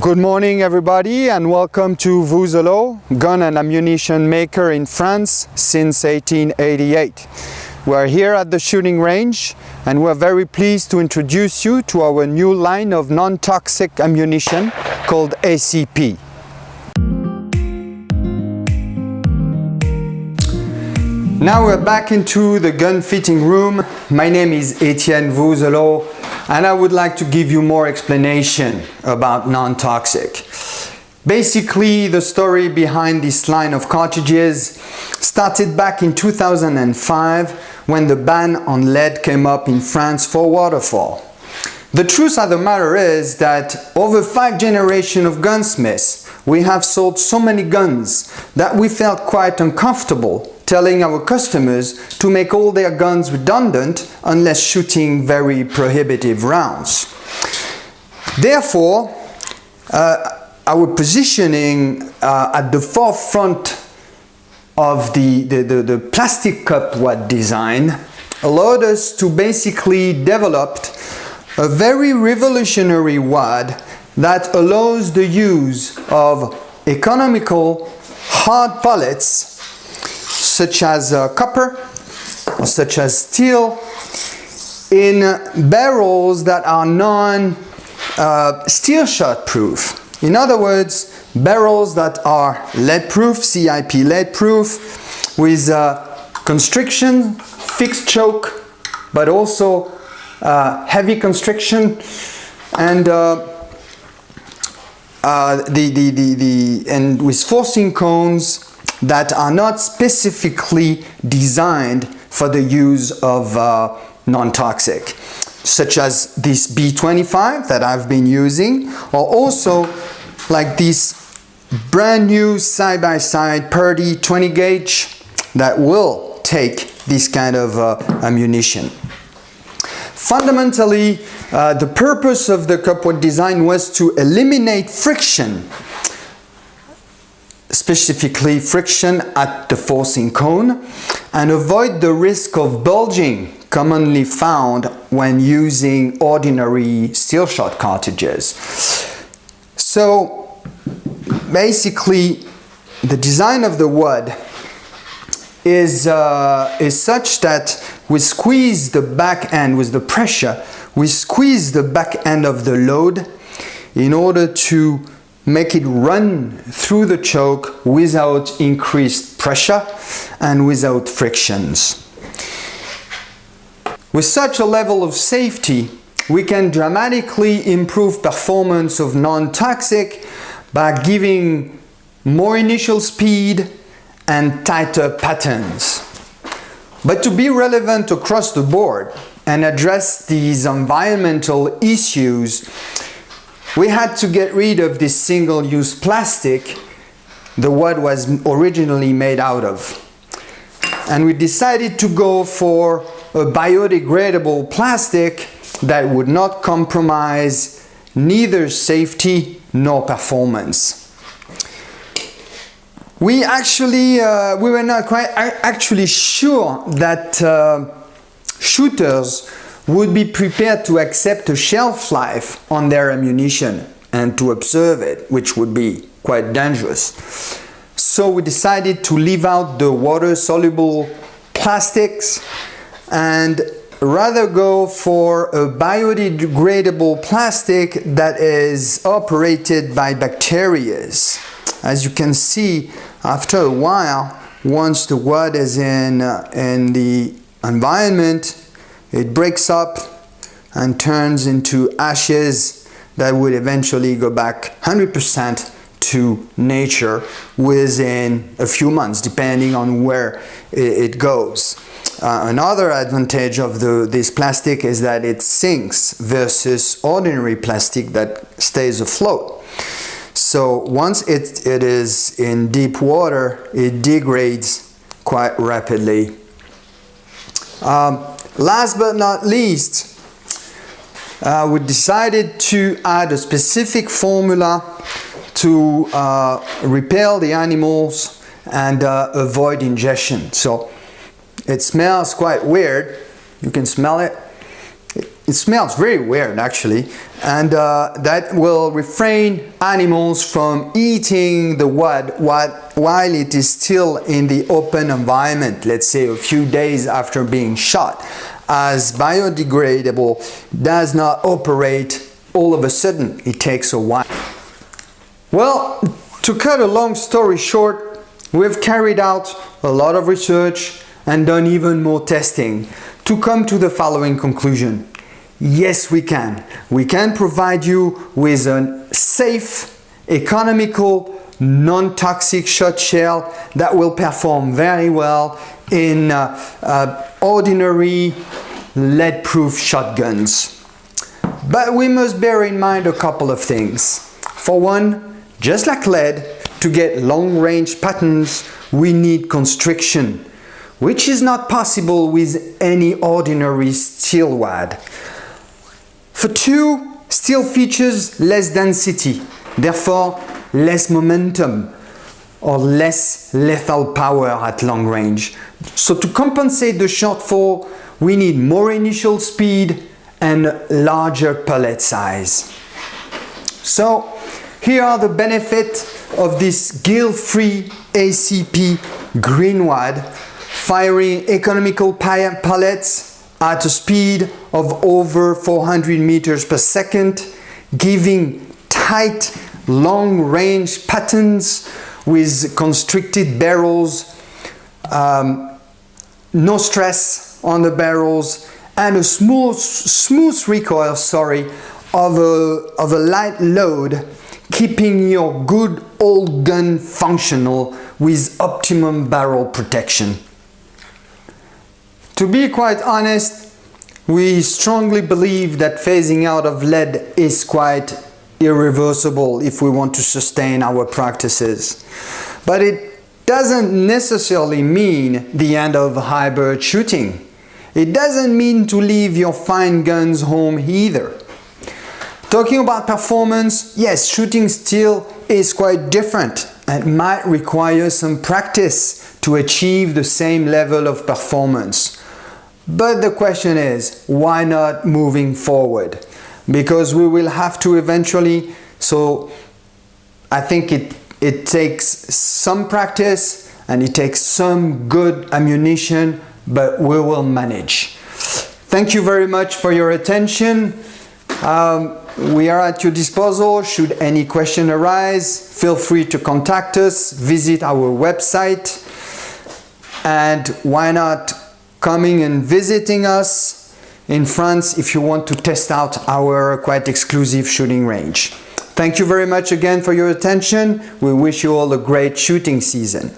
Good morning everybody and welcome to Vouzelaud, gun and ammunition maker in France since 1888. We're here at the shooting range and we're very pleased to introduce you to our new line of non-toxic ammunition called ACP. Now we're back into the gun fitting room. My name is Etienne Vouzelaud and I would like to give you more explanation about non-toxic. Basically, the story behind this line of cartridges started back in 2005 when the ban on lead came up in France for waterfall. The truth of the matter is that over 5 generations of gunsmiths, we have sold so many guns that we felt quite uncomfortable telling our customers to make all their guns redundant unless shooting very prohibitive rounds. Therefore, our positioning at the forefront of the plastic cup wad design allowed us to basically develop a very revolutionary wad that allows the use of economical hard pellets such as copper or such as steel in barrels that are non-steel shot proof. In other words, barrels that are lead proof, CIP lead proof, with constriction, fixed choke, but also heavy constriction, and and with forcing cones that are not specifically designed for the use of non-toxic, such as this B25 that I've been using, or also like this brand new side-by-side Purdy 20 gauge that will take this kind of ammunition. Fundamentally, the purpose of the cupwad design was to eliminate friction, specifically friction at the forcing cone, and avoid the risk of bulging commonly found when using ordinary steel shot cartridges. So basically the design of the wad is such that we squeeze the back end with the pressure, we squeeze the back end of the load in order to make it run through the choke without increased pressure and without frictions. With such a level of safety, we can dramatically improve performance of non-toxic by giving more initial speed and tighter patterns. But to be relevant across the board and address these environmental issues, we had to get rid of this single-use plastic the wad was originally made out of. And we decided to go for a biodegradable plastic that would not compromise neither safety nor performance. We were not quite actually sure that shooters would be prepared to accept a shelf life on their ammunition and to observe it, which would be quite dangerous. So we decided to leave out the water-soluble plastics and rather go for a biodegradable plastic that is operated by bacteria. As you can see, after a while, once the wad is in the environment, it breaks up and turns into ashes that would eventually go back 100% to nature within a few months, depending on where it goes. Another advantage of this plastic is that it sinks versus ordinary plastic that stays afloat. So once it is in deep water, it degrades quite rapidly. Last but not least, we decided to add a specific formula to repel the animals and avoid ingestion. So it smells quite weird. You can smell it. it smells very weird actually, and that will refrain animals from eating the wood while it is still in the open environment, let's say a few days after being shot, as biodegradable does not operate all of a sudden. It takes a while. Well, to cut a long story short, we've carried out a lot of research and done even more testing to come to the following conclusion. Yes, we can. We can provide you with a safe, economical, non-toxic shot shell that will perform very well in ordinary lead-proof shotguns. But we must bear in mind a couple of things. For one, just like lead, to get long-range patterns, we need constriction, which is not possible with any ordinary steel wad. For two, steel features less density, therefore less momentum or less lethal power at long range. So to compensate the shortfall, we need more initial speed and larger pellet size. So here are the benefits of this gill-free ACP green wad, firing economical pellets at a speed of over 400 meters per second, giving tight, long-range patterns with constricted barrels, no stress on the barrels, and a smooth recoil, of a light load, keeping your good old gun functional with optimum barrel protection. To be quite honest, we strongly believe that phasing out of lead is quite irreversible if we want to sustain our practices. But it doesn't necessarily mean the end of hybrid shooting. It doesn't mean to leave your fine guns home either. Talking about performance, yes, shooting steel is quite different and might require some practice to achieve the same level of performance. But the question is, why not moving forward? Because we will have to eventually, so I think it takes some practice and it takes some good ammunition, but we will manage. Thank you very much for your attention. We are at your disposal. Should any question arise, feel free to contact us, visit our website, and why not coming and visiting us in France if you want to test out our quite exclusive shooting range. Thank you very much again for your attention. We wish you all a great shooting season.